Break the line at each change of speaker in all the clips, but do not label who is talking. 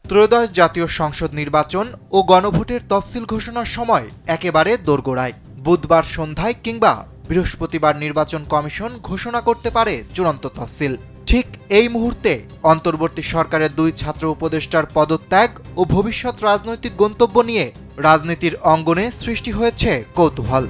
ত্রয়োদশ জাতীয় সংসদ নির্বাচন ও গণভোটের তফসিল ঘোষণার সময় একেবারে দোরগোড়ায়। বুধবার সন্ধ্যায় কিংবা বৃহস্পতিবার নির্বাচন কমিশন ঘোষণা করতে পারে চূড়ান্ত তফসিল। ঠিক এই মুহূর্তে অন্তর্বর্তী সরকারের দুই ছাত্র উপদেষ্টার পদত্যাগ ও ভবিষ্যৎ রাজনৈতিক গন্তব্য নিয়ে রাজনীতির অঙ্গনে সৃষ্টি হয়েছে কৌতূহল।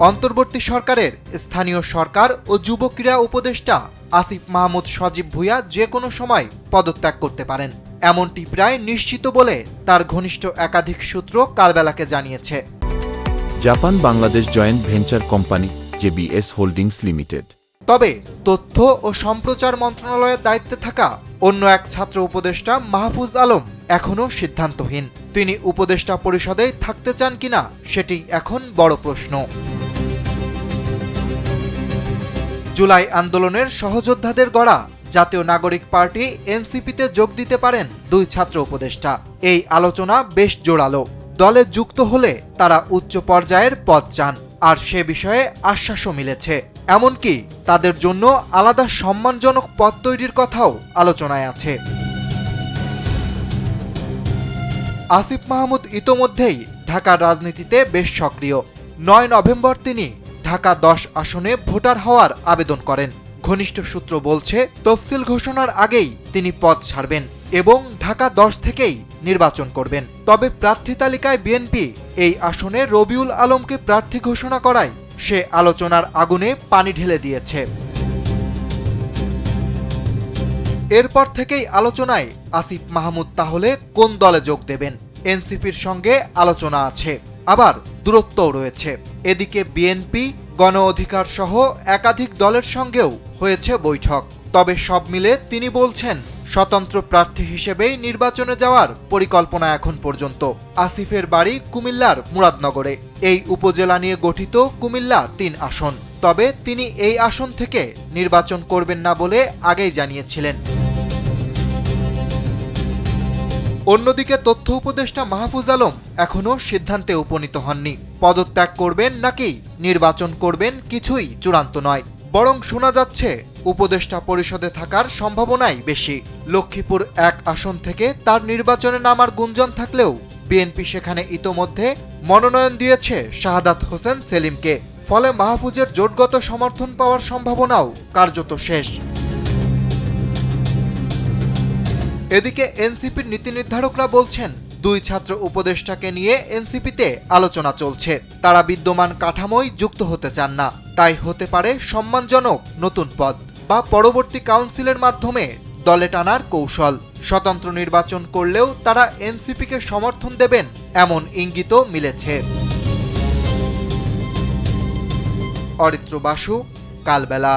অন্তর্বর্তী সরকারের স্থানীয় সরকার ও যুব ক্রীড়া উপদেষ্টা আসিফ মাহমুদ সজীব ভুঁইয়া যে কোনো সময় পদত্যাগ করতে পারেন, এমনটি প্রায় নিশ্চিত বলে তার ঘনিষ্ঠ একাধিক সূত্র কালবেলাকে জানিয়েছে।
Japan Bangladesh joint venture company JBS holdings limited.
তবে তথ্য ও সম্প্রচার মন্ত্রণালয়ের দায়িত্বে থাকা অন্য এক ছাত্র উপদেষ্টা মাহফুজ আলম এখনও সিদ্ধান্তহীন। তিনি উপদেষ্টা পরিষদে থাকতে চান কিনা সেটি এখন বড় প্রশ্ন। জুলাই আন্দোলনের সহযোদ্ধাদের গড়া জাতীয় নাগরিক পার্টি এনসিপিতে যোগ দিতে পারেন দুই ছাত্র উপদেষ্টা। এই আলোচনা বেশ জোরালো। দলে যুক্ত হলে তারা উচ্চ পর্যায়ের পদ চান, আর সে বিষয়ে আশ্বাসও মিলেছে। এমনকি তাদের জন্য আলাদা সম্মানজনক পদ তৈরির কথাও আলোচনায় আছে। আসিফ মাহমুদ ইতোমধ্যেই ঢাকার রাজনীতিতে বেশ সক্রিয়। 9 নভেম্বর তিনি ঢাকা 10 আসনে ভোটার হওয়ার আবেদন করেন। ঘনিষ্ঠ সূত্র বলছে, তফসিল ঘোষণার আগেই তিনি পদ ছাড়বেন এবং ঢাকা 10 থেকেই নির্বাচন করবেন। তবে প্রার্থী তালিকায় বিএনপি এই আসনে রবিউল আলমকে প্রার্থী ঘোষণা করায় সে আলোচনার আগুনে পানি ঢেলে দিয়েছে। এরপর থেকেই আলোচনায় আসিফ মাহমুদ তাহলে কোন দলে যোগ দেবেন। এনসিপির সঙ্গে আলোচনা আছে, আবার দূরত্বও রয়েছে। এদিকে বিএনপি, গণ অধিকার সহ একাধিক দলের সঙ্গেও হয়েছে বৈঠক। তবে সব মিলে তিনি বলছেন, স্বতন্ত্র প্রার্থী হিসেবেই নির্বাচনে যাওয়ার পরিকল্পনা এখন পর্যন্ত। আসিফের বাড়ি কুমিল্লার মুরাদনগরে। এই উপজেলা নিয়ে গঠিত কুমিল্লা 3 আসন। তবে তিনি এই আসন থেকে নির্বাচন করবেন না বলে আগেই জানিয়েছিলেন। অন্যদিকে তথ্য উপদেষ্টা মাহফুজ আলম এখনও সিদ্ধান্তে উপনীত হননি। পদত্যাগ করবেন নাকি নির্বাচন করবেন কিছুই চূড়ান্ত নয়। বরং শোনা যাচ্ছে উপদেষ্টা পরিষদে থাকার সম্ভাবনাই বেশি। লক্ষ্মীপুর 1 আসন থেকে তার নির্বাচনে নামার গুঞ্জন থাকলেও বিএনপি সেখানে ইতোমধ্যে মনোনয়ন দিয়েছে শাহাদাত হোসেন সেলিমকে। ফলে মাহফুজের জোটগত সমর্থন পাওয়ার সম্ভাবনাও কার্যত শেষ। এদিকে এনসিপির নীতি নির্ধারকরা বলছেন, দুই ছাত্র উপদেষ্টাকে নিয়ে এনসিপিতে আলোচনা চলছে। তারা বিদ্যমান কাঠামোয় যুক্ত হতে চান না। তাই হতে পারে সম্মানজনক নতুন পদ বা পরবর্তী কাউন্সিলের মাধ্যমে দলে টানার কৌশল। স্বতন্ত্র নির্বাচন করলেও তারা এনসিপিকে সমর্থন দেবেন এমন ইঙ্গিতও মিলেছে। অরিত্র বাসু, কালবেলা।